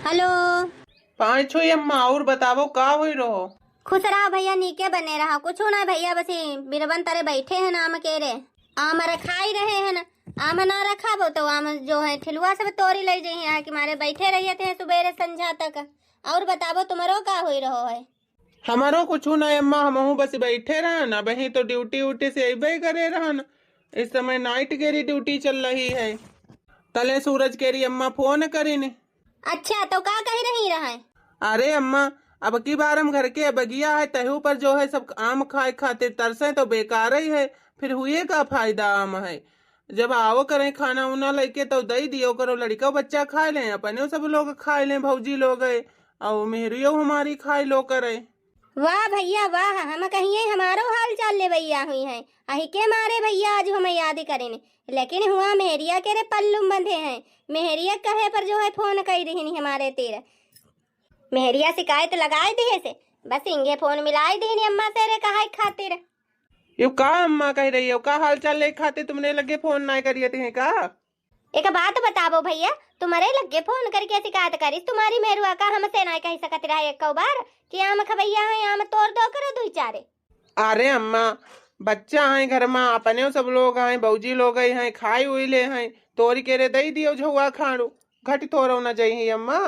Hello. पाँच छो अम्मा और बतावो का हुई रहो। खुश रहा भैया, नीके बने रहा। कुछ ना भैया, बस बिरबन तारे बैठे हैं आम के रे। आम रखाई रहे हैं ना, आम ना रखा बो तो आम जो है ठिलुआ सब तोड़ी ले जाइए यहाँ कि मारे बैठे रहिए थे सुबह संझा तक। और बतावो तुम्हारो का हुई रहो है। हमारो कुछ ना अम्मा, हमहू बस बैठे रहन। अब ही तो ड्यूटी उटी से अबे करे रहन। इस समय नाइट केरी ड्यूटी चल रही है। तले सूरज केरी अम्मा फोन करीन। अच्छा तो का कही रही रहा है। अरे अम्मा, अब की बार हम घर के बगिया है तहु पर जो है सब आम खाए खाते तरसे तो बेकार ही है। फिर हुए का फायदा आम है। जब आओ करें खाना उना लेके तो दई दियो करो, लड़का बच्चा खा लें, अपने सब लोग खा लें, भौजी लोग है और मेहरियो हमारी खाए लो करे। वाह भैया वाह, हम कहिए हमारो हाल चाल ले भैया हुई है। अही के मारे भैया आज हमें याद करें, लेकिन हुआ मेहरिया के रे पल्लू बंधे हैं। मेहरिया कहे पर जो है फोन कर रही हमारे तीर। मेहरिया शिकायत लगाए दिए से बस इंगे फोन मिलाए दी अम्मा से रे कहा खातिर। यो का अम्मा कह रही हो, का हाल चाल ले खाते तुमने लगे फोन ना करिए थे का। एक बात बताबो भैया, तुम्हारे लगे फोन करके शिकायत करिस तुम्हारी मेरुआ का हमसे ना कह सकत रहा एक बार कि आम खबैया है आम तोड़ दो करो दो चारे। अरे अम्मा, बच्चा है घर में, अपने सब लोग हैं, बौजी लोग हैं, खाई हुई ले हैं, तोरी के रे दई दियो झुआ खाड़ू घट थोड़ो ना चाहिए अम्मा।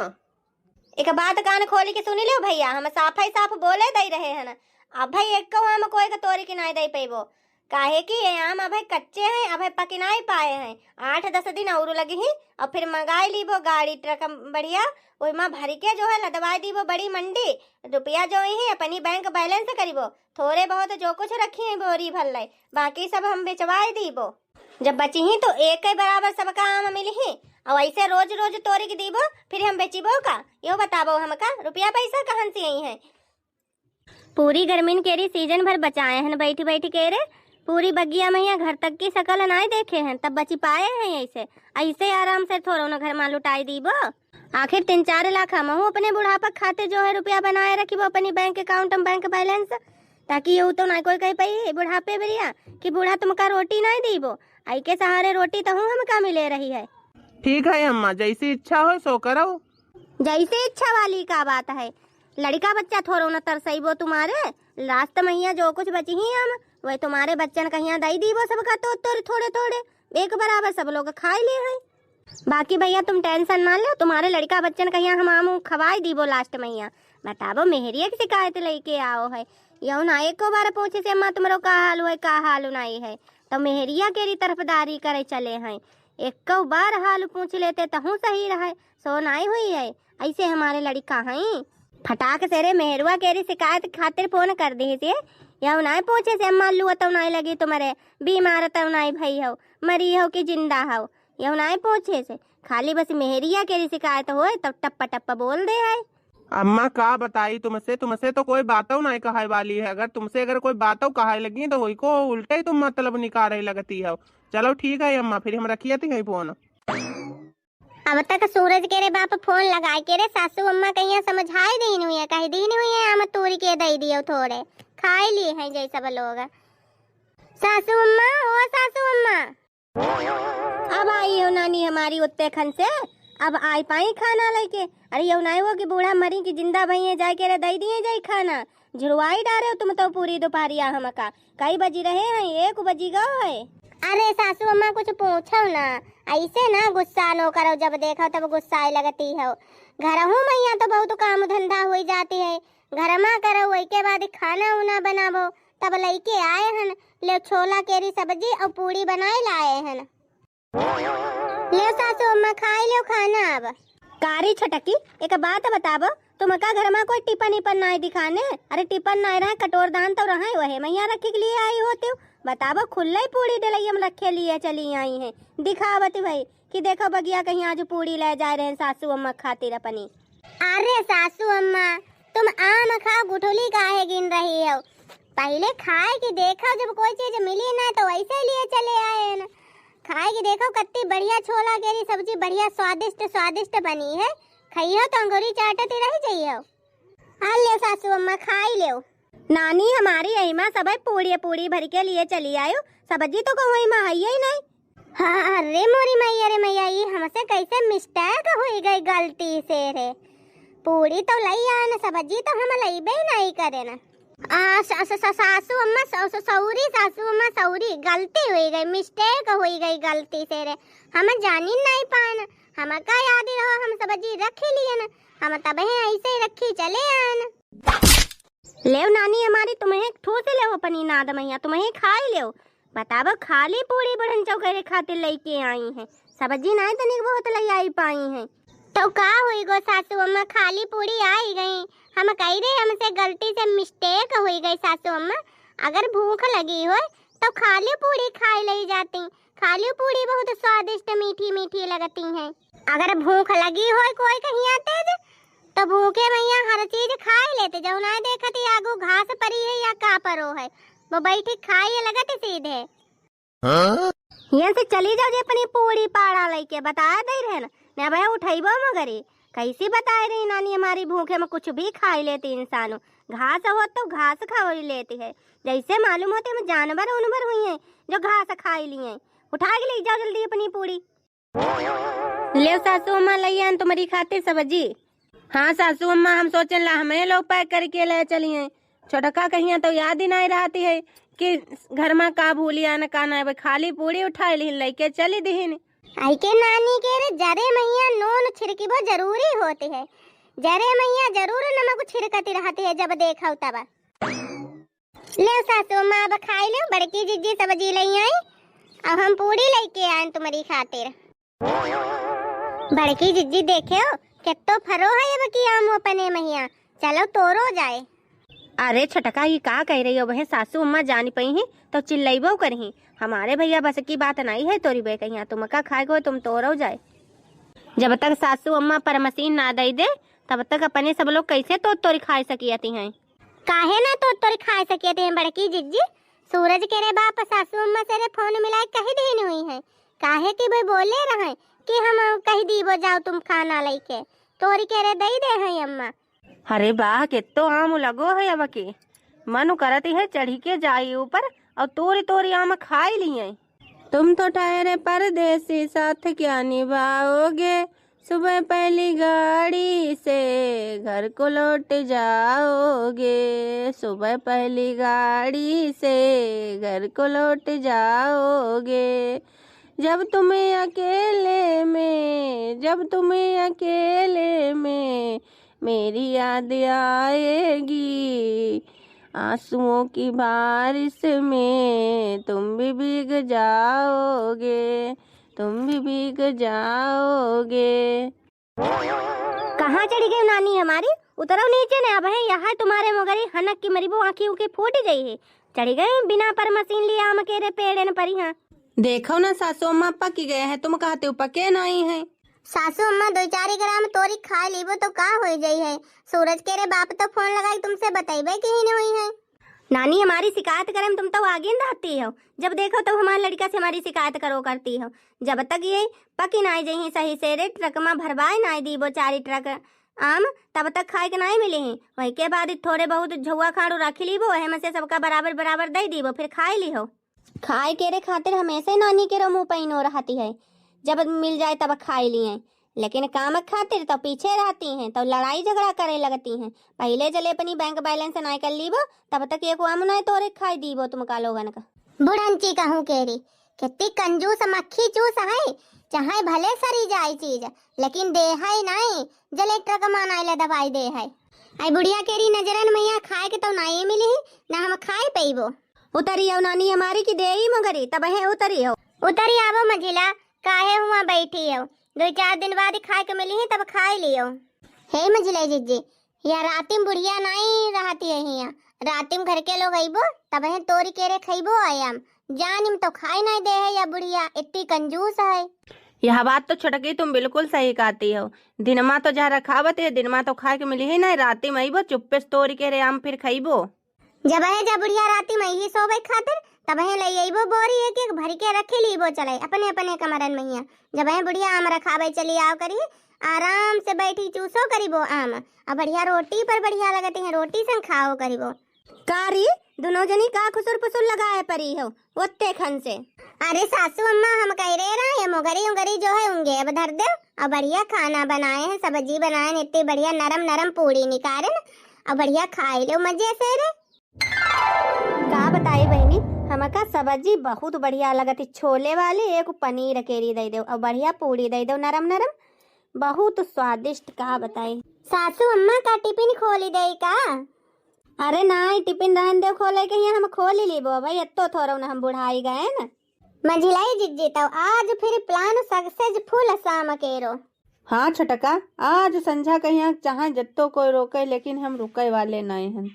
एक बात कान खोल के सुनी लो भैया, हम साफ ही साफ बोले दे रहे हैं ना। अब भाई एक को हम कोई का तोरी की नहीं दे पेबो, काहे कि ये आम अब कच्चे हैं, अब पक नहीं पाए हैं। 8-10 दिन और लगे ही और फिर मंगाई लीबो गाड़ी ट्रक बढ़िया ओमा भर के जो है लदवाई दीबो बड़ी मंडी। रुपया जो ही अपनी बैंक बैलेंस करीबो, थोड़े बहुत जो कुछ रखी है बोरी भर ले, बाकी सब हम बेचवाई दीबो। जब बची ही तो एक ही बराबर सबका आम मिली ही और ऐसे रोज रोज तोरी की दीबो फिर हम बेचीबो का। यो बताबो हमका रुपया पैसा कहाँ से आई है। पूरी गर्मीन केरी सीजन भर बचाए हैं बैठी बैठी के रे। पूरी बगिया मैया घर तक की शकल नहीं देखे हैं तब बची पाए हैं। ऐसे ऐसे आराम से थोड़ा ना घर में लुटाई दीबो। आखिर 3-4 लाख हम अपने बुढ़ापा खाते जो है रुपया बनाए रखीबो अपनी बैंक अकाउंट में बैंक बैलेंस, ताकि ये तो ना कोई कह पाई बुढ़ापे बढ़िया कि बूढ़ा तुमका रोटी नहीं दीबो। आई के सहारे रोटी तो हमका मिले रही है। ठीक है अम्मा, जैसी इच्छा हो सो करो। जैसे इच्छा वाली का बात है, लड़का बच्चा थोड़ो न तरसईबो तुम्हारे। लास्ट मैया जो कुछ बची ही हम वही तुम्हारे बच्चन कहिया दई दीबो सबका तो थोड़े थोड़े एक बराबर सब लोग खाए ले हैं। बाकी भैया तुम टेंशन ना लो, तुम्हारे लड़का बच्चन कहिया हम आम खवाई दीबो लास्ट मैया। बताबो मेहरिया की शिकायत लेके आओ है। यू ना एक बार पूछे से अम्मा तुम्हारो का हाल है का हाल नहीं है तो मेहरिया के तरफदारी करे चले हैं। एक बार हाल पूछ लेते तहू सही रहे, सो नहीं हुई है। ऐसे हमारे लड़का हैं फटाक से रे मेहरुआ केरी शिकायत खातिर फोन कर दी थे। यू नहीं पूछे से अम्मा लुआ तो नहीं लगी तुम्हारे, बीमार तो नहीं भई हो, मरी हो कि जिंदा हो। यू नहीं पूछे से खाली बस मेहरिया केरी शिकायत हो तब टप्पा टप्पा बोल दे है। अम्मा का बताई तुमसे, तुमसे तो कोई बातों नहीं कहाई वाली है। अगर तुमसे अगर कोई बातों कहाई लगी तो वही को उल्टे ही तुम मतलब निकाल लगती है। चलो ठीक है अम्मा, फिर हम रखिए थे फोन। अब तक सूरज के रे बाप फोन लगाए के रे सासू अम्मा कहिया समझाई दी हुई है, कही दी हुई है आम तोरी के दई दियो थोड़े खाए लिए हैं जैसा लोग। सासू अम्मा हो सासू अम्मा, अब आई हो नानी हमारी उत्ते खन से, अब आई पाई खाना लेके। अरे यू नहीं हो कि बूढ़ा मरी की जिंदा भई जाए के रे दई दिए जाई खाना। झुरवाई डारे हो तुम तो पूरी दोपहरिया हमका। कई बजी रहे हैं 1 बजी गो है। अरे सासू अम्मा कुछ पूछो ना, ऐसे ना गुस्सा नो करो, जब देखो तब गुस्सा लगती है। घर हूँ मैया तो बहुत काम धंधा हो जाती है, घर में करो वही के बाद खाना उना बनाबो। तब लइके आए हन ले छोला केरी सब्जी और पूरी बनाए लाए हन। ले सासू अम्मा खाई लो खाना। अब कारी छटकी एक बात बताबो, तुमका घर में कोई टिफन इपन नहीं दिखाने। अरे टिफन नहीं रहे कटोर दान तो रहे वही मैया रखे के लिए आई होते हो। बताबो खुले पूरी डलैया में रखे लिए चली आई हैं दिखावत भाई कि देखो बगिया कहीं आज पूरी ले जा रहे हैं सासू अम्मा खातिर अपनी। अरे सासू अम्मा तुम आम खाओ गुठली काहे गिन रही हो, पहले खाए कि देखो जब कोई चीज मिली ना तो वैसे लिए चले आए ना। खाए कि देखो कितनी बढ़िया छोला केरी सब्जी बढ़िया स्वादिष्ट स्वादिष्ट बनी है, खाइयो तो अंगूरी चाटती रह जाइयो। हाँ ले सासू अम्मा खाई लो। नानी हमारी यही माँ सब पूड़ी पूड़ी भर के लिए चली आयो, सब्जी तो कहूँ माँ है ही नहीं। हाँ अरे मोरी मैया रे मैया, ये हमसे कैसे मिस्टेक हो गई गलती से रे। पूरी तो लई आन, सब्जी तो हम लईबे नहीं करे ना। सासू अम्मा सौरी, सासू अम्मा सौरी, गलती हुई गई, मिस्टेक हुई गई गलती से रे। हम जानी नहीं पान, हम का याद रहो, हम सब्जी रख लिए ना, हम तब ऐसे ही रखी चले आन। ले नानी हमारी, तुम्हें ठूस ले अपनी नाद मैया, तुम्हें खाई ले। बताबो खाली पूरी बढ़न चौके खातिर लेके आई है, सब्जी नहीं तनिक बहुत लई आई पाई है। तो का हुई गो सासू अम्मा, खाली पूरी आई गई, हम कह रहे हमसे गलती से मिस्टेक हुई गई सासू अम्मा। अगर भूख लगी हो तो खाली पूरी खाई ले जाती, खाली पूरी बहुत स्वादिष्ट मीठी मीठी लगती हैं। अगर भूख लगी हो कोई कहीं आते तो भूखे मैया हर चीज खाई लेते, जो ना देखती आगू घास परी है या का परो है, वो बैठी खाई लगत सीधे। यहाँ से चली जाओ जे अपनी पूरी पाड़ा लेके, बता दे रहे ना भाई उठाइबो मगरी। कैसी बताए रही नानी हमारी, भूखे में कुछ भी खाई लेती इंसानों, घास हो तो घास खा लेती है, जैसे मालूम होते हम जानवर उनवर हुई हैं जो घास खाई लिए। उठा के ले जाओ जल्दी अपनी पूरी। ले सासू अम्मा लैया तुम्हारी खातिर सब्जी। हाँ सासू अम्मा, हम सोचन ला हमें लोग पैक करके ले चलिए, छोटका कहिया तो याद ही नहीं रहती है कि घर में का भूलिया न का ना, खाली पूरी उठा ली लेके चली दीन। आई के नानी के रे जरे मैया नून छिड़कीबो जरूरी होती है, जरे मैया जरूर नमक छिड़कती रहती है जब देखो तब। ले सासू अम्मा अब खाई लो, बड़की जिज्जी सब्जी ले आई, अब हम पूरी लेके आए तुम्हारी खातिर। बड़की जिज्जी देखे कितो फरो है अब की आम अपने मैया, चलो तोरो जाए। अरे छटका ये का कह रही हो बहन, सासू अम्मा जान पई ही तो चिल्लाइबो करही, हमारे भैया बस की बात नहीं है तोरी बे कहिया, तुम का खाएगो तुम तोरो जाए। जब तक सासू अम्मा पर मशीन ना दे दे तब तक अपने सब लोग कैसे तो तोरी खा सकियती हैं। काहे ना तो तोरी खा सकियती हैं बड़की जिज्जी, सूरज के रे बाप सासू अम्मा से रे फोन मिलाए कही देनी हुई है, काहे की भाई बोले रहे कि हम कही दीबो जाओ तुम खाना लेके, तोरी के रे दई दे है अम्मा। अरे वाह कितो आम लगो है अब की, मन करती है चढ़ी के जाई ऊपर और तोरी तोरी आम खाई लिए। तुम तो ठहरे परदेसी साथ क्या निभाओगे, सुबह पहली गाड़ी से घर को लौट जाओगे, सुबह पहली गाड़ी से घर को लौट जाओगे, जब तुम्हें अकेले में मेरी याद आएगी, आंसुओं की बारिश में तुम भी भीग जाओगे, कहाँ चढ़ी गई नानी हमारी, उतरो नीचे न, अब है यहाँ तुम्हारे मगरी हनक की मरीबो आँखी उनकी फूट गई है, चढ़ी गई बिना पर मशीन लिया आम के रे पेड़ न परी। हाँ देखो ना सासू अम्मा पकी गए हैं, तुम कहते हो पके नहीं है। सासू अम्मा 2-4 ग्राम तोरी खा लीबो तो का हो जाई है, सूरज के रे बाप तो फोन लगाई तुमसे बताइबे कि ही नहीं हुई है। नानी हमारी शिकायत करें तुम तो आगे रहती हो, जब देखो तो हमारे लड़का से हमारी शिकायत करो करती हो, जब तक ये पकी नहीं जाई सही से रे ट्रक में भरवाए नहीं दीबो 4 ट्रक आम, तब तक खाए के नहीं मिले हैं, वही के बाद थोड़े बहुत झुआ खाड़ू रख लीबो, में से सबका बराबर बराबर दे दीबो, फिर खाए ली हो। खाए के रे खातिर हमेशा नानी के रो मुँह पैनो रहती है, जब मिल जाए तब खाई लिए, लेकिन काम खातिर तो पीछे रहती हैं, तो लड़ाई झगड़ा करे लगती हैं। पहले चले अपनी बैंक बैलेंस नहीं कर लीबो तब तक एक आम नहीं तोरे खाई दीबो तुम का लोगन का। बुढ़ंची कहूँ केरी कितनी कंजूस मक्खी चूस है, चाहे भले सरी जाए चीज लेकिन दे है नहीं, जले ट्रक माना ले दवाई दे है। आई बुढ़िया केरी नजरन मैया खाए के तो नहीं मिली ना हम खाए पैबो। उतरी आओ नानी हमारी की दे ही मगरी तब है उतरी आवो मझिला, काहे हुआ बैठी हो, 2-4 दिन बाद खाए के मिली है तब खाए लियो। हे मझिला जिज्जी या रातिम बुढ़िया नहीं रहती है, यहाँ रातिम घर के लोग आइबो तब है तोरी केरे खइबो आयाम, जानिम तो खाए नहीं दे है या बुढ़िया इतनी कंजूस है। यह बात तो छटकी तुम बिल्कुल सही कहती हो, दिनमा तो जहाँ रखावत है दिनमा तो खाए के मिली है ना, राति में आइबो चुप्पे तोरी केरे आम फिर खइबो। जब है जब बुढ़िया राति में ही सोवे खातिर तब है ले आइबो बोरी एक भर के रखे लीबो चले अपने अपने कमरन में, जब है बुढ़िया आम रखावे चली आओ करी आराम से बैठी चूसो करीबो आम, अब बढ़िया रोटी पर बढ़िया लगती है, रोटी संग खाओ करीबो। कारी दोनों जनी का खुसुर पुसुर लगाए परी हो ओत्ते खन से। अरे सासू अम्मा हम कह रहे ये मुगरी उगरी जो है उंगे अब धर दे और बढ़िया खाना बनाए हैं, सब्जी बनाए हैं, इतनी बढ़िया नरम नरम पूरी निकाले ना और बढ़िया खाए लो मजे से रे। का बताई बहनी हमका सब्जी बहुत बढ़िया लगती, छोले वाली एक पनीर केरी दे दो और बढ़िया पूरी दे दो नरम नरम, बहुत स्वादिष्ट। का बताई सासू अम्मा का टिफिन खोली दे का? अरे ना टिफिन रहन दे खोले के हम खोल ही लीबो भाई, इतो थोड़ा ना हम बुढ़ाई गए ना। मंझिलाई जिज्जी तो आज फिर प्लान सक्सेसफुल शाम केरो। हाँ छटका आज संझा कहीं जहाँ जत्तो कोई रोके लेकिन हम रुके वाले नहीं हैं।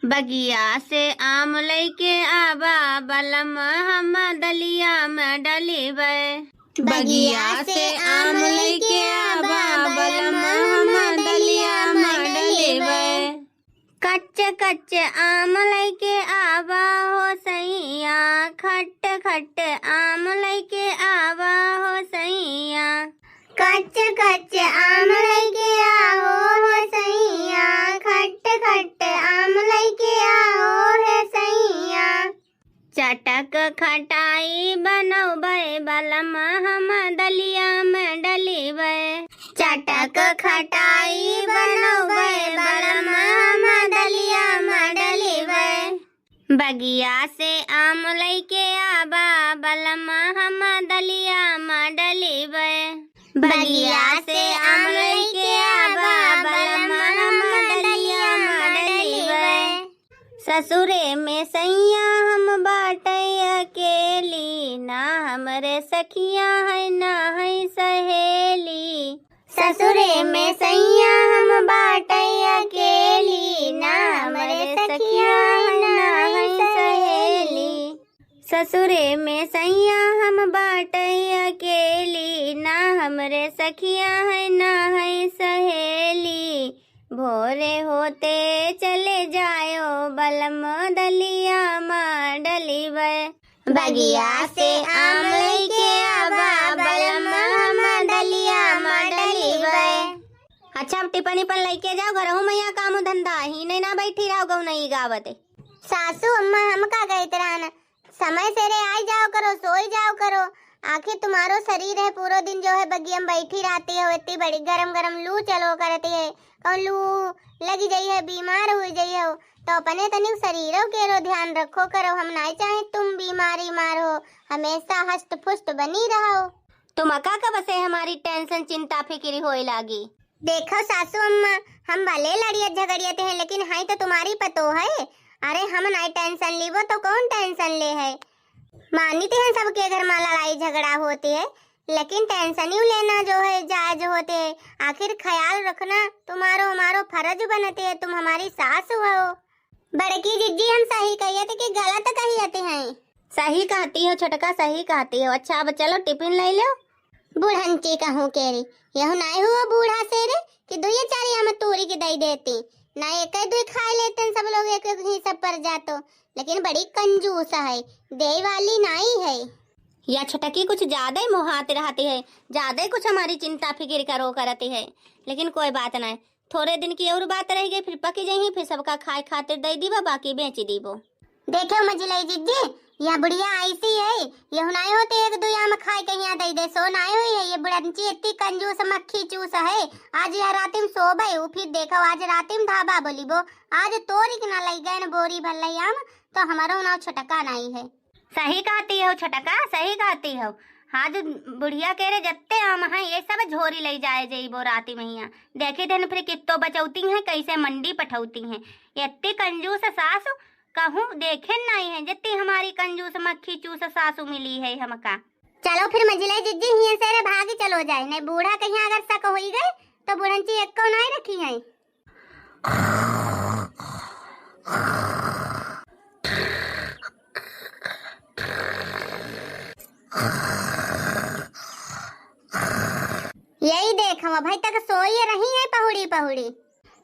बगिया से आम लेके आबा बलम हम दलिया में डलीबे। बगिया से आम लेके आबा बलम हम दलिया में डलीबे। कच्चे कच्चे आम लेके आबा हो सैया, खट खट आम लेके आबा हो सैया। कच्चे कच्चे आम लेके आओ हो सैया, खट खट आम लेके आओ है सैया। चटक खटाई बनौबे बलम हम दलिया में डलीबे। चटक खटाई बनौबे बलम हम दलिया में डलीबे। बगिया से आम लेके आबा बलम हम दलिया में डलीबे। बगिया से आम लेके आबा बलम हम दलिया में डलीबे। ससुरे में सैया हम बाटे अकेली, ना हमरे सखिया है ना है सहेली। ससुरे में सैया हम बाटे अकेली, ना हमरे सखिया है ना है सहेली। ससुरे में सैया हम बाटे अकेली, ना हमरे सखिया है ना है सहेली। भोरे होते चले जायो बलम दलिया में डलीबे। बगिया से आम लेके आबा बलम हम दलिया में डलीबे। अच्छा अब टिपनी पर लेके जाओ घर हूँ मैया काम धंधा ही नहीं ना बैठी रहो गौ नहीं गावते। सासू अम्मा हम का गए तेरा समय से रे आई जाओ करो, सोई जाओ करो। आखिर तुम्हारो शरीर है पूरा दिन जो है बगिया में बैठी रहती है, इतनी बड़ी गरम गरम लू चलो करती है, कौन लू लगी जाई है बीमार हो जाई हो तो अपने तनिक शरीरों के रो ध्यान रखो करो। हम नहीं चाहे तुम बीमारी मारो, हमेशा हष्ट पुष्ट बनी रहो। तुम अका कब से हमारी टेंशन चिंता फिक्री होए लागी। देखो सासू अम्मा हम भले लड़ियत झगड़ियत हैं लेकिन हाई तो तुम्हारी पतो है। अरे हम नहीं टेंशन लीबो तो कौन टेंशन ले है। मानते हैं सबके घर में लड़ाई झगड़ा होती है लेकिन टेंशन ही लेना जो है जायज होते है। आखिर ख्याल रखना तुम्हारो हमारो फर्ज बनते है, तुम हमारी सास हो। बड़की जिज्जी हम सही कहिए थे कि गलत कहिए हैं। सही कहती हो छोटका सही कहती हो। अच्छा अब चलो टिफिन ले लो। बूढ़ंची कहूँ केरी यह नहीं हुआ बूढ़ा से रे कि दुई चारी हम तोरी के दई देती ना एक दुई खा लेते हैं सब लोग एक एक ही सब पर जातो, लेकिन बड़ी कंजूस है, दे वाली नहीं है। या छटकी कुछ ज्यादा ही मुहाते रहती है, ज्यादा ही कुछ हमारी चिंता फिक्र करो करती है। लेकिन कोई बात नहीं, थोड़े दिन की और बात रह गई, फिर पकी जाएंगी, फिर सबका खाए खातिर दे दीबो, बाकी बेच दीबो। देखो मजलाई जिज्जी यह बुढ़िया ऐसी है, यह नहीं होते एक दो आम खाए के यहाँ दे दे सो नहीं हुई है। ये बुढ़ंची इतनी कंजूस मक्खी चूस है। आज यह रातिम सो भाई फिर देखो आज रातिम धाबा बोली बो आज तोरी के ना लग गए बोरी भर लई आम तो हमारो नाव छटका नहीं है। सही कहती हो छटका सही कहती हो। आज बुढ़िया कह रहे जत्ते आम है ये सब झोरी ले जाए जेबो राती मैया देखे थे फिर कितो बचौती हैं कैसे मंडी पठौती हैं। इतनी कंजूस सासू कहूँ देखे नहीं है जितनी हमारी कंजूस मक्खी चूस सासू मिली है हमका। चलो फिर मजले जिज्जी हिया से भागी चलो जाए नहीं बूढ़ा कहीं अगर शक हो गए तो बुढ़ंची एक को नहीं रखी है। यही देख हम भाई तक सोई रही है पहुड़ी पहुड़ी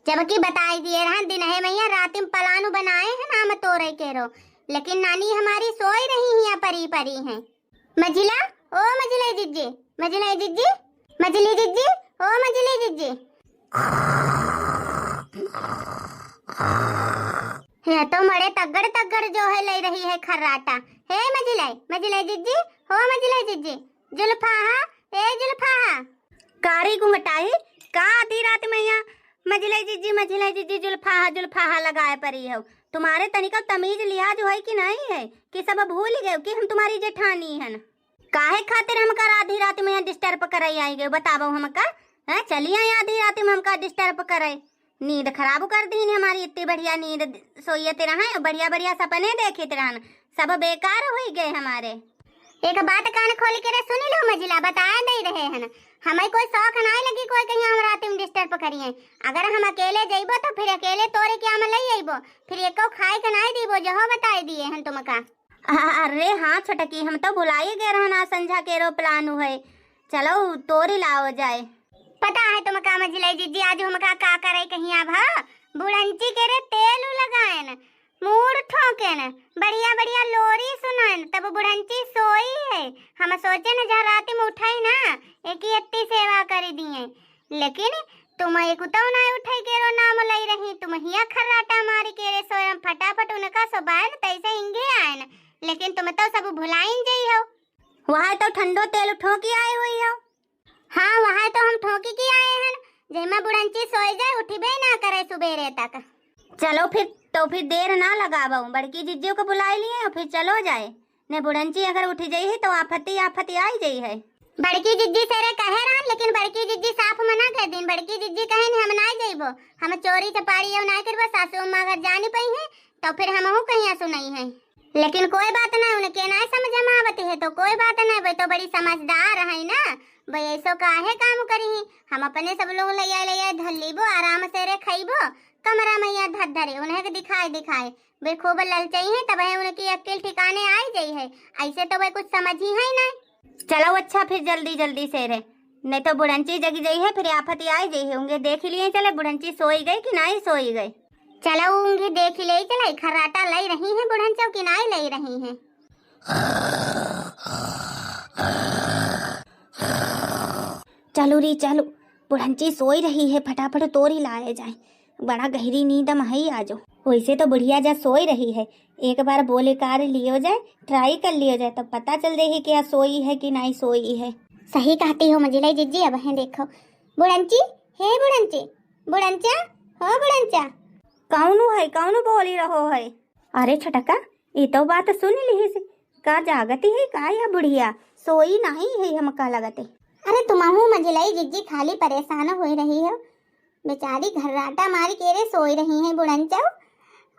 जबकि बताई दिए रहा दिन है मैया रात में पलानू बनाए हैं नाम तोरे के रो लेकिन नानी हमारी सोई रही है परी परी हैं। मजिला ओ मजले जिज्जी मजले जिज्जी मजली जिज्जी ओ मजले जिज्जी है तो मड़े तगड़ तगड़ रही है खर्राटा। हे मजिलाई जिज्जी, हो मजिलाई जिज्जी, जुल्फाहा, ए जुल्फाहा। कारी गुंगटाई का आधी रात में यहाँ मजिलाई जिज्जी जुल्फाहा लगाए परी हो। तुम्हारे तनिका तमीज लिहाज है कि नहीं है कि सब भूल गए कि हम तुम्हारी जेठानी है। काहे खातिर हमका आधी रात में डिस्टर्ब कराई आई गए बताओ हमका है। चलिए आधी रात में हमका डिस्टर्ब करे, नींद खराब कर दी हमारी। इतनी बढ़िया नींद सोते रहे, बढ़िया बढ़िया सपने देखे रहन, सब बेकार हो गए हमारे। एक बात कान खोल के सुनी लो मजिला, बताया नहीं रहे हैं हमें कोई शौक नहीं लगी कोई कहीं हम रात में डिस्टर्ब करिए। अगर हम अकेले जइबो तो फिर अकेले तोरे क्या हम ले अइबो, फिर एको खाए के नहीं दीबो जो बताए दिए हैं तुमका। अरे हाँ छोटकी, हम तो भुलाई गए रहना संझा के रो प्लान है, चलो तोरी लाओ जाए। पता है तुमका मजिलाई जिज्जी आज हमका का करे कहीं अब बुढ़ंची के रे तेल लगाएन, मूड ठोकेन, बढ़िया बढ़िया लोरी सुनान, तब बुढ़ंची सोई है। हम सोचे न जहाँ रात में उठाई ना एक ही इतनी सेवा कर दिए, लेकिन तुम एक तो ना उठाई के रो नाम लई रही, तुम हिया खर्राटा मारी के रे सोए फटाफट उनका सोबान तैसे इंगे आयन, लेकिन तुम तो सब भुलाइन गई हो। वहाँ तो ठंडो तेल ठोकी आए हुई हो। हाँ वहाँ तो हम ठोकी की आए हैं, जेमा बुढ़ंची सोई जाए उठबे ना करे सुबेरे तक। चलो फिर देर ना लगाबो, बड़की जिज्जी को बुलाई लिए और फिर चलो जाए। ने बुढ़ंची अगर उठ जाई है तो आफती आई जाई है। बड़की जिज्जी से रे कहे रहन, लेकिन बड़की जिज्जी साफ मना कर दिन। बड़की जिज्जी कहे नहीं हम ना जाइबो, हम चोरी चपाड़ी और ना करबो, सासू अम्मा अगर जानी पई है तो फिर हमहू कहीं सुनाई है। लेकिन कोई बात ना, उनके ना समझ में आवत है तो कोई बात ना, वे तो बड़ी समझदार है ना, भाई ऐसो काहे काम करी। हम अपने सब लोग ले धलीबो आराम से रे खइबो, कमरा में धर धरे उन्हें दिखाए वे खूब ललचाई है, तब है उनकी अक्ल ठिकाने आई गई है। ऐसे तो वे कुछ समझ ही है ना। चलो अच्छा फिर जल्दी से रे, नहीं तो बुढ़ंची जगी गई है फिर आफत आई गई है। उंगे देख लिए चले बुढ़ंची सोई गई कि नहीं सोई गई। चलो उंगे देख ले चले खर्राटा लाई रही है बुढ़ंचो कि नहीं लाई रही है। चलो बुढ़ंची सोई रही है, फटाफट तोरी लाए जाए, बड़ा गहरी नींद में है आजो। वैसे तो बुढ़िया जा सोई रही है, एक बार बोले कार लियो जाए, ट्राई कर लियो जाए, तब पता चल रही क्या सोई है कि नहीं सोई है। सही कहती हो मजिलाई जिज्जी। अब है देखो बुढ़ंची, हे बुढ़ंचा हो बुढ़ंचा, कौन बोली रहो है। अरे छोटका ये तो बात सुन ली से का जागती है का या बुढ़िया सोई नहीं है हमका लगते। अरे तुमहू मजिलाई जिज्जी खाली परेशान हो रही हो, बेचारी घर्राटा मारी के रे सोई रही है बुढ़ंचा,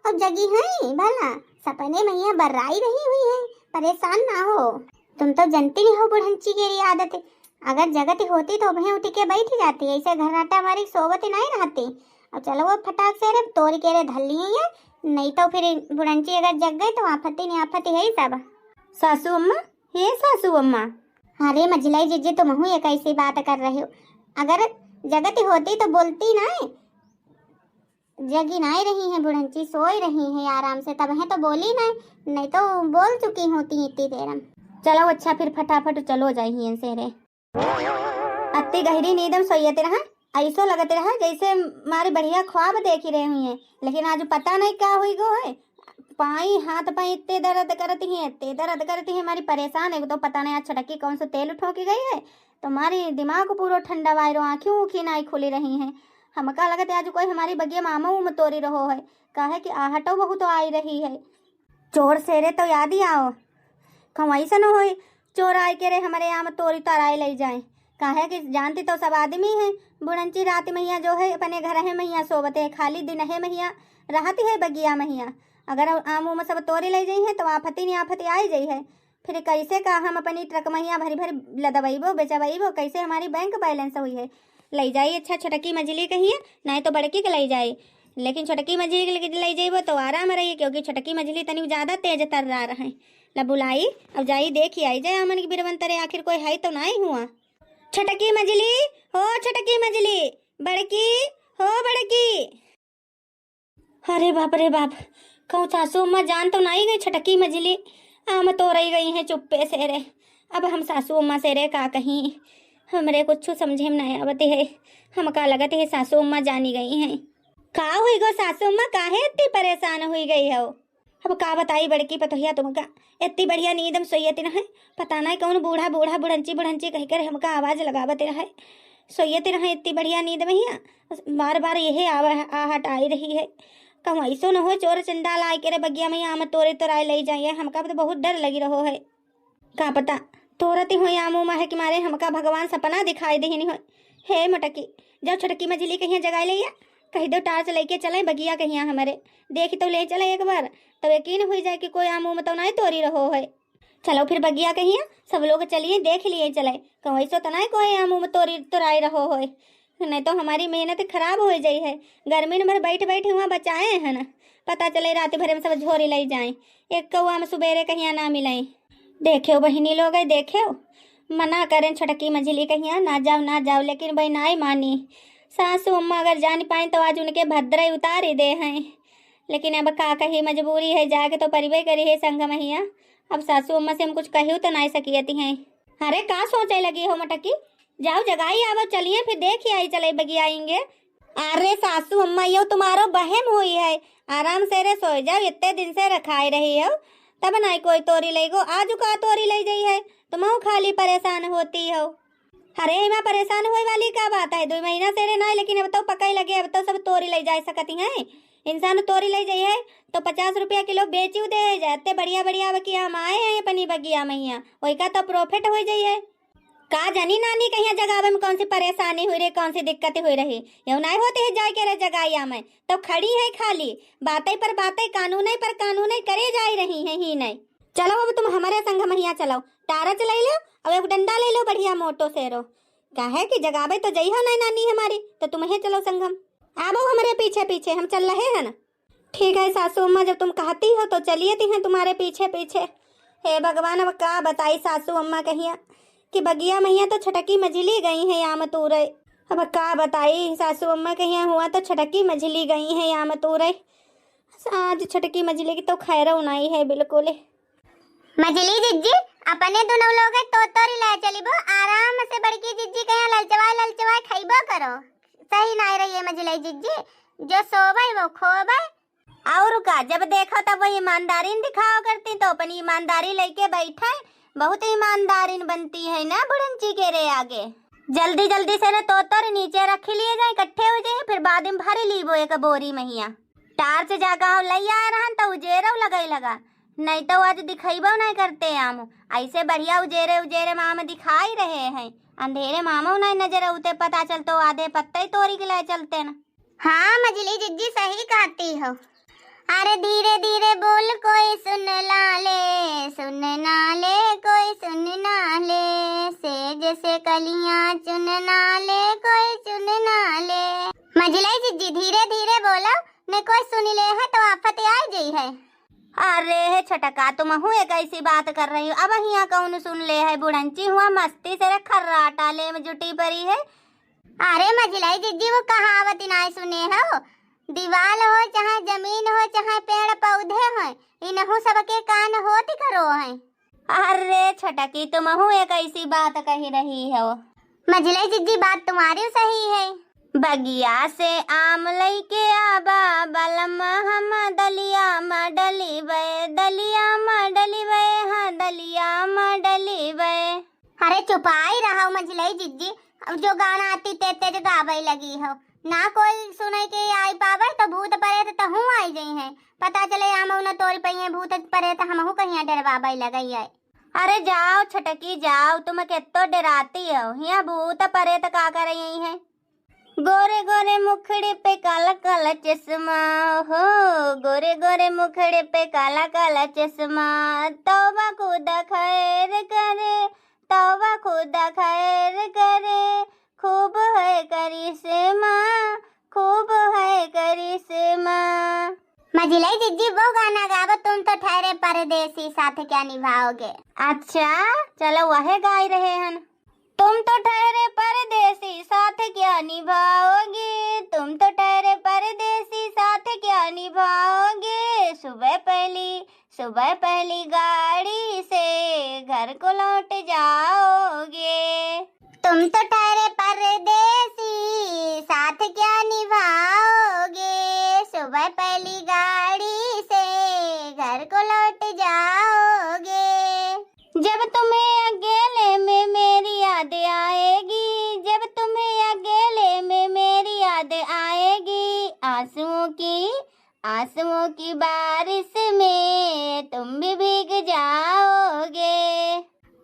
अब जगी है भला सपने में यहाँ बर्राई रही हुई है। परेशान ना हो, तुम तो जनती नहीं हो बुढ़ंची की आदत है, अगर जगत होती तो भैया उठ के बैठ जाती, ऐसे घर्राटा मारी सोवत नहीं रहती। अब चलो वो फटाक से रे तोड़ के रे धल लिए है, नहीं तो फिर बुढ़ंची अगर जग गई तो आफती है सब। सासू अम्मा, हे सासू अम्मा। अरे मजिलाई जिज्जी तुम एक ऐसी बात कर रही हो, अगर जगत होती तो बोलती ना, जगी नहीं रही है बुढ़ंची सोई रही है आराम से, तब है तो बोली नहीं तो बोल चुकी होती इतनी देर में। चलो अच्छा फिर फटाफट चलो जाइए से रे। अति गहरी नींद में सोते रहा, ऐसो लगते रहा जैसे हमारी बढ़िया ख्वाब देख ही रहे हुई है, लेकिन आज पता नहीं क्या हुई गो है, हाथ पाई इतने दर्द करती है हमारी, परेशान है तो पता नहीं आज छटकी कौन सा तेल ठोकी गई है, तुम्हारी दिमाग पूरा ठंडा वायरो, आँखें ऊँखी नहीं खुली रही हैं। हमका लगता है आज कोई हमारी बगिया मामा उम तोड़ी रहो है, कहे कि आहटो बहु तो आई रही है। चोर से रे तो याद ही आओ, कहूँ ऐसा न हो चोर आए के रे हमारे यहाँ में तोड़ी तराई ले जाए, कहे कि जानती तो सब आदमी है बुढ़ंची रात मैया जो है अपने घर है मैया सोबते है, खाली दिन है मैया रहती है बगिया मैया, अगर आम उम सब तोड़ी ले जाई है तो आफती आई जाई है, फिर कैसे का हम अपनी ट्रक मैया भरी लदबैबो बेचबैबो, कैसे हमारी बैंक बैलेंस हुई है। ले जाइए अच्छा छोटकी मछली कहिए, नहीं तो बड़की के ले जाए, लेकिन छोटकी मछली के ले जाइबो तो आराम रहिए, क्योंकि छोटकी मछली तनी ज़्यादा तेज तर रहा है। ला बुलाई अब जाइए देखिए आई जाए अमन की बिरवंतरे, आखिर कोई है तो नहीं हुआ। छोटकी मछली हो, छोटकी मछली, बड़की हो बड़की। अरे बाप रे बाप, कहूँ सासू अम्मा जान तो नहीं गई छोटकी मछली, आम तो रही गई हैं चुप्पे से रे। अब हम सासू अम्मा से रे का कहीं, हमरे कुछ समझे में नहीं आवते है, हम का लगत है सासू अम्मा जानी गई हैं। का हुई गो सासू अम्मा, काहे इतनी परेशान हुई गई हो? अब का बताई बड़की पतोहिया तुमका, इतनी बढ़िया नींद में सोयत रहे, पता नहीं कौन बूढ़ा बूढ़ा बुढ़ंची बुढ़ंची कह कर हमका आवाज लगावत रहे, सोयत रहे इतनी बढ़िया नींद में हिया, बार बार यही आहट आई रही है। कहूँ ऐसो न हो चोर चंडाल आए के रे बगिया में आम तोरे तोराए ले जाइए, हमका तो बहुत डर लगी रहो है। का पता तोरती हो आमू माहे के मारे हमका भगवान सपना दिखाई दे नहीं हो। हे मटकी जब छटकी मछली कहीं जगाए लिया, कही दो टार्च लेके चले बगिया कहीं हमारे, देख तो ले चले एक बार, तो यकीन हो जाए कि कोई आमू में तो नहीं तोरी रहो है। चलो फिर बगिया कहीं सब लोग चलिए देख लिए चले, कहूँ ऐसो तो नहीं कोई आमू में तोरी तोराई रहो है, नहीं तो हमारी मेहनत खराब हो जाई है। गर्मी में बैठ बैठे हुआ बचाए हैं ना, पता चले रात भर में सब झोरी ले जाए, एक कौआ में सुबेरे कहीं ना मिले। देखे बहिनी लोग देखे मना करें छटकी मछली कहीं ना जाओ, लेकिन भाई नहीं मानी। सासू अम्मा अगर जान पाए तो आज उनके भद्र उतार ही दे हैं, लेकिन अब का कही मजबूरी है, जाके तो परिवे करी है संग महिया। अब सासू अम्मा से हम कुछ कहूँ तो नहीं सकियती हैं। अरे का सोचे लगी हो मटकी, जाओ जगाई आवो चलिए फिर देखिए आई चले बगी आएंगे। अरे सासू अम्मा यो तुम्हारो बहम हुई है, आराम से रे सो जाओ, इतने दिन से रखाई रही हो तब नहीं कोई तोरी ले गो, आज का तोरी ले गई है तुम खाली परेशान होती हो। अरे मैं परेशान होने वाली क्या बात है, 2 महीना से रे नहीं, लेकिन अब तो पकाई लगे, अब तो सब तोरी ले जा सकती हैं। इंसान तोरी ले जाई है तो 50 रुपया किलो बेची दे जाते, बढ़िया बढ़िया बगिया हम आए हैं अपनी बगिया मैया, वही का तो प्रॉफिट हो जाई है। का जानी नानी कहीं जगावे में कौन सी परेशानी हुई रही, कौन सी दिक्कत हुई रही, यू नहीं होते है जाए के जगाया में तो खड़ी है खाली बातें पर बातें, कानून पर कानून करे जा रही है ही नहीं। चलो अब तुम हमारे संग महिया चलो, टारच ले लो अब एक डंडा ले लो बढ़िया मोटो सेरो, कहे कि जगावे तो जई हो नहीं नानी हमारी, तो तुम्हें चलो संगम, आओ हमारे पीछे पीछे हम चल रहे हैं ना। ठीक है सासू अम्मा जब तुम कहती हो तो चलिए हैं तुम्हारे पीछे पीछे। हे भगवान अब का बताई सासू अम्मा कहिया कि बगिया मैया तो छटकी मझली गई है आम तूरे, अब का बताई सासू अम्मा कहिया हुआ तो छटकी मझली गई है आम तूरे, आज छटकी मझली की तो खैर नहीं है बिल्कुल। मछली जिज्जी अपने दोनों लोग तो तोरी ले चलीबो, आराम से बड़की जिज्जी कहीं ललचवाए खाइबो करो, सही नहीं रही है मछली जिज्जी, जो सोबे वो खोबे। और का जब देखो तब वो ईमानदारी दिखाओ करती, तो अपनी ईमानदारी लेके बैठे, बहुत ईमानदारी बनती है ना बुढ़ंची के रे आगे। जल्दी जल्दी से ना तोतर नीचे रख लिए जाए, इकट्ठे हो जाए, फिर बाद में भर लीबो एक बोरी महिया, टार्च जागा हो लई आ रहा तो उजेरो लगाई लगा, नहीं तो आज दिखाइबो नहीं करते आम, ऐसे बढ़िया उजेरे उजेरे माम दिखाई रहे हैं, अंधेरे मामो नहीं नजर उते पता चलतो आधे पत्ते ही तोरी के लिए चलते ना। हाँ मछली जिज्जी सही कहती हो। अरे धीरे धीरे बोल कोई सुन ना ले कोई सुन ना ले, सेज से कलियां चुन ना ले कोई चुन ना ले। मछली जिज्जी धीरे धीरे बोलो, न कोई सुन ले है तो आफत आ गई है। अरे हे छटका तुम हूँ एक ऐसी बात कर रही हो, अब यहाँ कौन सुन ले है, बुढ़ंची हुआ मस्ती से खर्राटा ले में जुटी पड़ी है। अरे मझलाई जिज्जी वो कहावत नहीं सुने हो, दीवाल हो चाहे जमीन हो चाहे पेड़ पौधे हो, इनहु सबके कान होती करो है। अरे छटकी तुम हूँ एक ऐसी बात कही रही हो। मझलाई जिज्जी बात तुम्हारी सही है। बगिया से आम लईके आबा बलम हम दलिया मडली वे, दलिया मडली वे, हाँ दलिया मडली वे। अरे चुपाई रहा मझलाई जिज्जी, अब जो गाना आती तेज गावे लगी हो, ना कोई सुने के आई पावे तो भूत परे तो हूँ आई गई है, पता चले हम न तोड़ पई भूत परे तो हम कहीं डरवावे लगई है। अरे जाओ छटकी जाओ, तुम कितो डराती हो, यहाँ भूत परे तो का कर रही है। गोरे गोरे मुखड़े पे काला काला चश्मा हो, गोरे गोरे मुखड़े पे काला काला चश्मा, तौबा खुदा खैर करे, तौबा खुदा खैर करे, खूब है करिश्मा, खूब है करिश्मा। मझिलाई जिज्जी वो गाना गाओ, तुम तो ठहरे परदेसी साथ क्या निभाओगे। अच्छा चलो वह गाई रहे हैं। तुम तो ठहरे परदेसी साथ क्या निभाओगे, तुम तो ठहरे परदेसी साथ क्या निभाओगे, सुबह पहली गाड़ी से घर को लौट जाओगे। तुम तो ठहरे परदेसी साथ क्या निभाओगे, सुबह पहली गाड़ी से घर आंसुओं की बारिश में तुम भी भीग जाओगे।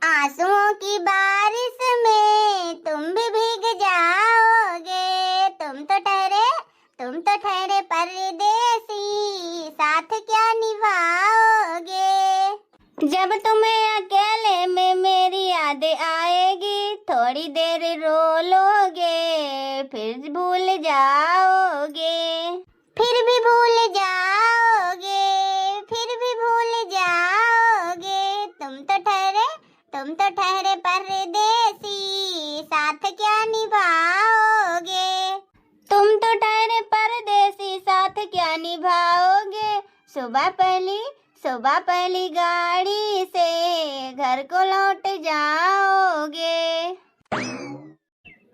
आंसुओं की बारिश में तुम भी भीग जाओगे। तुम तो ठहरे परदेसी, साथ क्या निभाओगे। जब तुम्हें अकेले में मेरी याद आएगी, थोड़ी देर रो लोगे, फिर भूल जाओगे। फिर भी भूल जाओगे, फिर भी भूल जाओगे। तुम तो ठहरे परदेसी, साथ क्या निभाओगे। तुम तो ठहरे परदेसी, साथ क्या निभाओगे। सुबह पहली गाड़ी से घर को लौट जाओगे।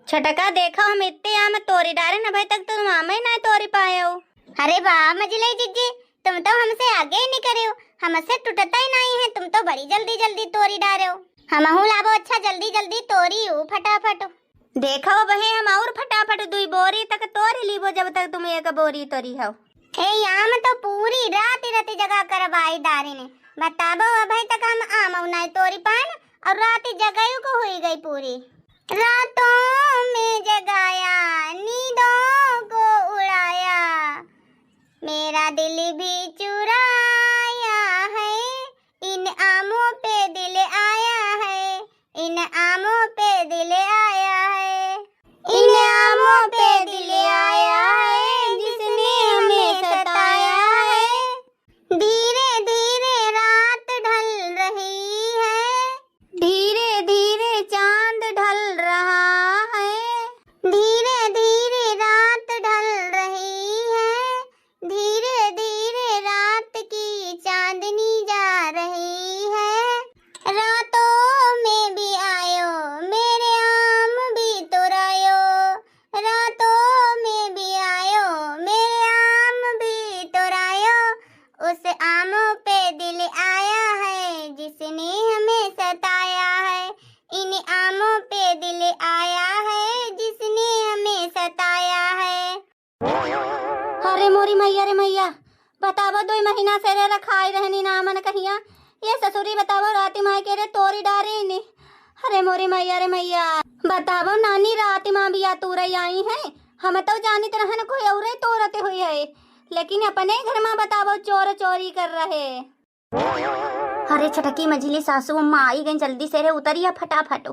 छटका देखो, हम इतने आम तोरी डाले न, भाई तक तुम आम ही ना तोरी पाए हो। अरे वाह मजली जीजी, तुम तो हमसे आगे ही नहीं करे हो, हमसे टूटता ही नहीं है। तुम तो बड़ी जल्दी जल्दी तोरी डाले हो। हम लाभो अच्छा जल्दी जल्दी तोरी हो फटाफट। देखो बहे हम और फटाफट 2 बोरी तक तोरी लीबो, जब तक तुम 1 बोरी तोरी हो। आम तो पूरी रात जगह कर भाई दारी ने बताबो, अभी तक हम आम नहीं तोरी पान, और रात जगह को हुई गई पूरी। रातों में जगाया, नींदों को उड़ाया, मेरा दिल भी चुराया है। इन आमों पे दिल आया है, इन आमों पे दिल आया है, इन आमों पे दिल आया है, जिसने हमें सताया है। धीरे धीरे रात ढल रही है, धीरे धीरे चांद ढल रहा है। धीरे धीरे रात ढल रही है, धीरे धीरे रात की चांदनी जा रही है। रातों में भी आयो, मेरे आम भी तोरायो। रातों में भी आयो, मेरे आम भी तोरायो। उस आमों पे दिल आया है, जिसने हमें सताया है। इन आमों पे दिल आया है, जिसने हमें सताया है। अरे मोरी मैया रे मैया, बतावो 2 महीना से रे रखाई रहनी ना मन कहिया। ये ससुरी बतावो राती माई के रे तोरी डारी ने। अरे मोरी मैया रे मैया, बतावो नानी राती माँ बिया तोरई आई है। हम तो जानित रहन कोई और ही तोरते हुई है, लेकिन अपने घर में बतावो चोर चोरी कर रहे। अरे छटकी मझली सासू अम्मा आई गई, जल्दी से रे उतरिया फटाफट।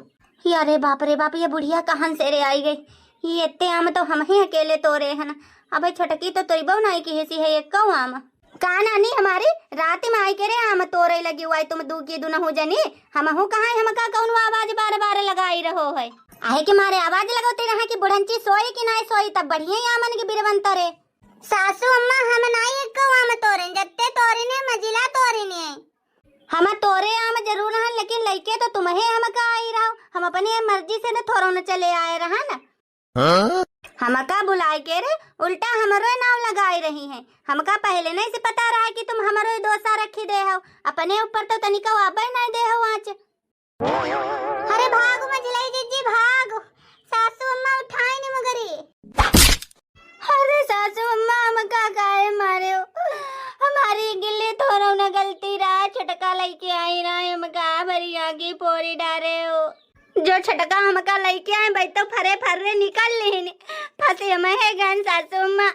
अरे बाप रे बाप, ये बुढ़िया कहाँ से रे आई गई। ये इतने आम तो हम ही अकेले तोरे हैं। अब छटकी तो तोरी नहीं की हेसी है, एक कौ आम का नानी हमारी रात में आई के रे आम तोरे लगी हुआ है। तुम दू की दुना हो जानी, हम हूँ कहाँ हम का कौन आवाज बार बार लगाई रहो है। आहे के मारे आवाज लगोते रहा कि बुढ़ंची सोई कि नहीं सोई, तब बढ़िया आमन के बिरवंत रे। सासू अम्मा हम नहीं एक आम तोरे, जत्ते तोरे ने मजिला तोरे ने। हम तोरे आम जरूर हैं, लेकिन लइके तो तुम्हें हम का आई रहो। हम अपनी मर्जी से न थोरो न चले आए रहा न। हमका बुलाए के रे उल्टा हमरो नाम लगाई रही हैं। हमका पहले नहीं से पता रहा कि तुम हमरो दोसा रखी दे हो, अपने ऊपर तो तनिका वापस नहीं दे हो आज। अरे भागो मजलाई जीजी भागो, सासू अम्मा उठाई नहीं मगरी। अरे सासू अम्मा हमका काहे मारे हो, हमारी गिल्ली थोरो न गलती रहा। छटका लेके आई रहा हमका भरी आगे पोरी डारे हो। जो छटका हमका लेके आए भाई तो फरे फर्रे निकल लेने फंसे हम है गन सासू अम्मा,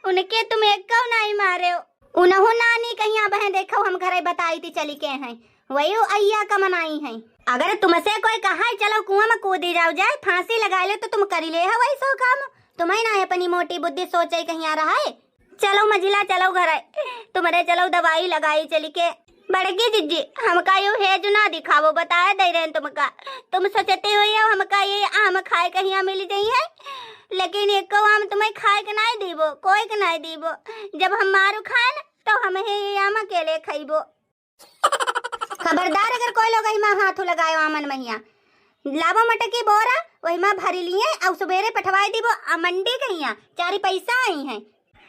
उनके तुम एक कौ नहीं मारे हो। उन्हों नानी कहीं अब है देखो, हम घरे बताई थी चली के हैं, वही अय्या का मनाई है। अगर तुमसे कोई कहा चलो कुआं में कूदी जाओ, जाए फांसी लगा ले तो तुम करी ले हो वही सो काम। तुम्हें ना अपनी मोटी बुद्धि सोचे कहीं आ रहा है। चलो मजिला चलो घर, तुम्हारे चलो दवाई लगाई चली के। बड़की जीजी हमका यू है जो ना दिखावो, बताया दे रहे तुमका। तुम सोचते हो या हमका ये आम खाए कहीं मिल गई है, लेकिन एक आम तुम्हें खाए के नहीं दीबो, कोई के नहीं दीबो। जब हम मारू खाए तो हम ये आम अकेले खाइबो। खबरदार अगर कोई लोग इमा हाथ लगायो आमन महिया, लाभो मटकी बोरा वही माँ भरी लिए और सुबेरे पठवाई दीबो। मंडी कहिया 4 पैसा आई है।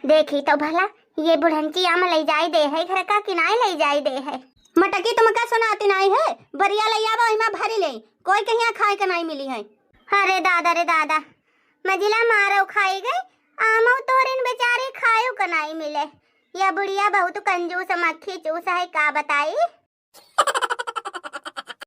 देखी तो भला ये बुढ़ंची आम ले जाई दे है, घर का किनाए ले जाई दे है। मटकी तुमका सुनाती नहीं है, बरिया ले आवा वही माँ भरी ले, कोई कहिया खाए के नहीं मिली है। अरे दादा रे दादा, मजिला मारो खाई गई आम तोरिन बेचारे का नहीं मिले। यह बुढ़िया बहुत कंजूस मक्खी चूस है, का बताई।